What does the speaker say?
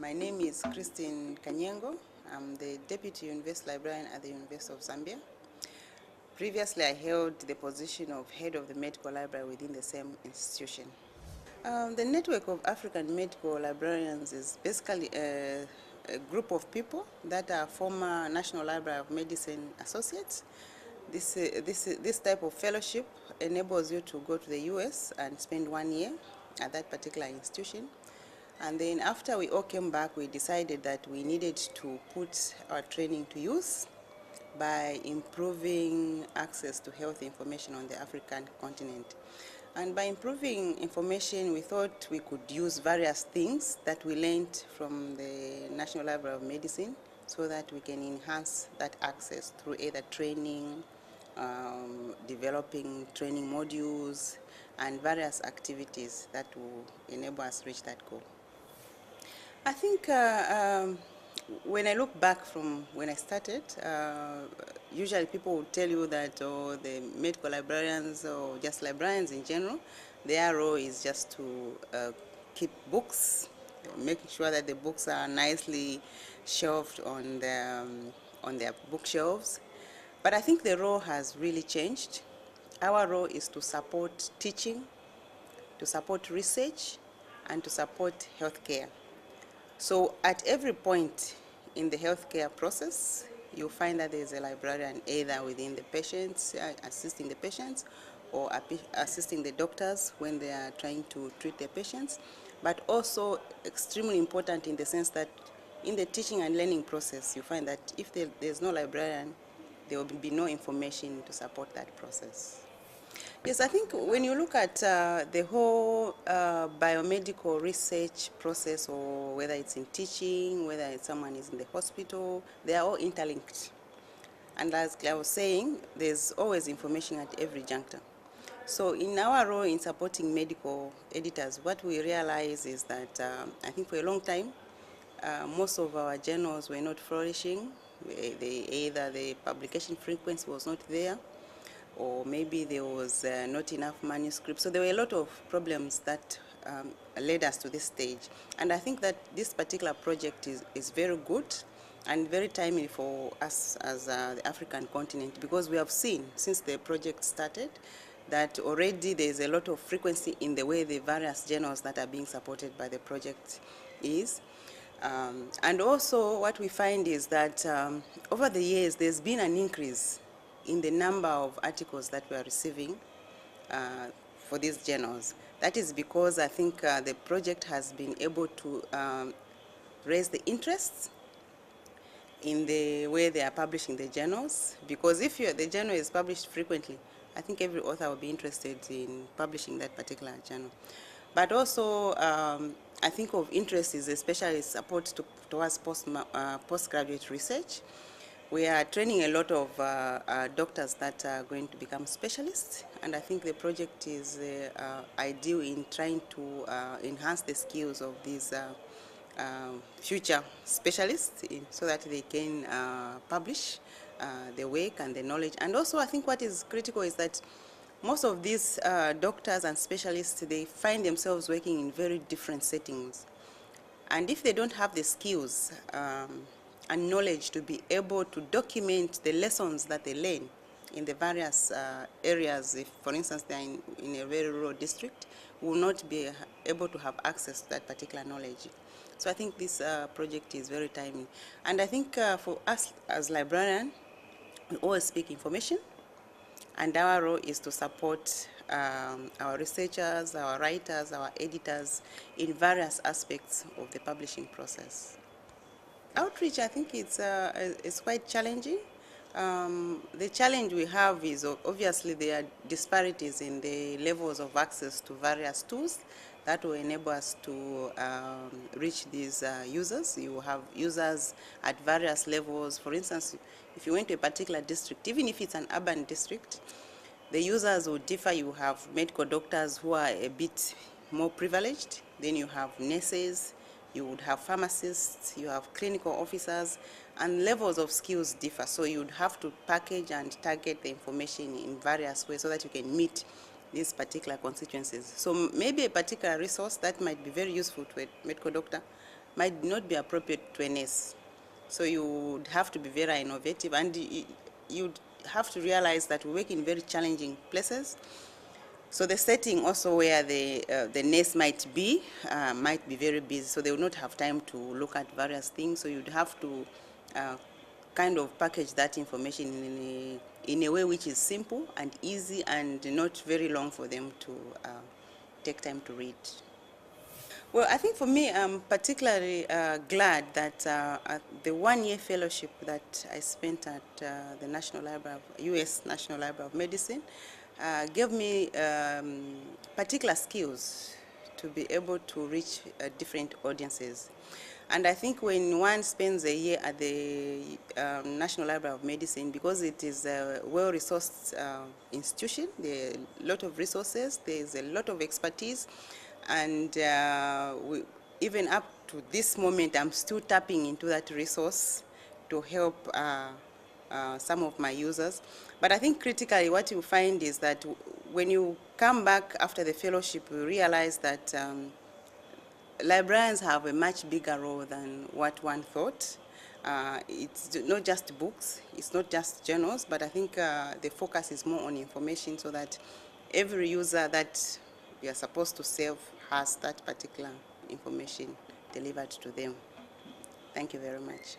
My name is Christine Kanyengo. I'm the Deputy University Librarian at the University of Zambia. Previously, I held the position of Head of the Medical Library within the same institution. The network of African medical librarians is basically a group of people that are former National Library of Medicine associates. This type of fellowship enables you to go to the US and spend 1 year at that particular institution. And then after we all came back, we decided that we needed to put our training to use by improving access to health information on the African continent. And by improving information, we thought we could use various things that we learned from the National Library of Medicine so that we can enhance that access through either training, developing training modules, and various activities that will enable us to reach that goal. I think when I look back from when I started, usually people will tell you that the medical librarians or just librarians in general, their role is just to keep books, making sure that the books are nicely shelved on their bookshelves. But I think the role has really changed. Our role is to support teaching, to support research, and to support healthcare. So at every point in the healthcare process, you'll find that there's a librarian either within the patients, assisting the patients, or assisting the doctors when they are trying to treat their patients, but also extremely important in the sense that in the teaching and learning process, you find that if there's no librarian, there will be no information to support that process. Yes, I think when you look at the whole biomedical research process, or whether it's in teaching, whether someone is in the hospital, they are all interlinked. And as I was saying, there's always information at every juncture. So in our role in supporting medical editors, what we realize is that I think for a long time, most of our journals were not flourishing. Either the publication frequency was not there, or maybe there was not enough manuscript. So there were a lot of problems that led us to this stage. And I think that this particular project is very good and very timely for us as the African continent, because we have seen since the project started that already there is a lot of frequency in the way the various journals that are being supported by the project is. And also what we find is that over the years there's been an increase in the number of articles that we are receiving for these journals. That is because I think the project has been able to raise the interest in the way they are publishing the journals, because if the journal is published frequently, I think every author will be interested in publishing that particular journal. But also, I think of interest is especially support towards postgraduate research. We are training a lot of doctors that are going to become specialists, and I think the project is ideal in trying to enhance the skills of these future specialists so that they can publish their work and the knowledge. And also I think what is critical is that most of these doctors and specialists, they find themselves working in very different settings. And if they don't have the skills and knowledge to be able to document the lessons that they learn in the various areas, if for instance they're in a very rural district, will not be able to have access to that particular knowledge. So I think this project is very timely. And I think for us as librarians, we always speak information, and our role is to support our researchers, our writers, our editors in various aspects of the publishing process. Outreach, I think it's quite challenging. The challenge we have is obviously there are disparities in the levels of access to various tools that will enable us to reach these users. You have users at various levels. For instance, if you went to a particular district, even if it's an urban district, the users will differ. You have medical doctors who are a bit more privileged. Then you have nurses, you would have pharmacists, you have clinical officers, and levels of skills differ. So you would have to package and target the information in various ways so that you can meet these particular constituencies. So maybe a particular resource that might be very useful to a medical doctor might not be appropriate to a nurse. So you would have to be very innovative, and you'd have to realize that we work in very challenging places. So the setting also where the nurse might be very busy, so they will not have time to look at various things. So you'd have to kind of package that information in a way which is simple and easy and not very long for them to take time to read. Well, I think for me, I'm particularly glad that at the one-year fellowship that I spent at the National Library of, U.S. National Library of Medicine gave me particular skills to be able to reach different audiences. And I think when one spends a year at the National Library of Medicine, because it is a well-resourced institution, there are a lot of resources, there's a lot of expertise, and even up to this moment, I'm still tapping into that resource to help some of my users. But I think critically what you find is that when you come back after the fellowship, you realize that librarians have a much bigger role than what one thought. It's not just books, it's not just journals, but I think the focus is more on information so that every user that we are supposed to serve has that particular information delivered to them. Thank you very much.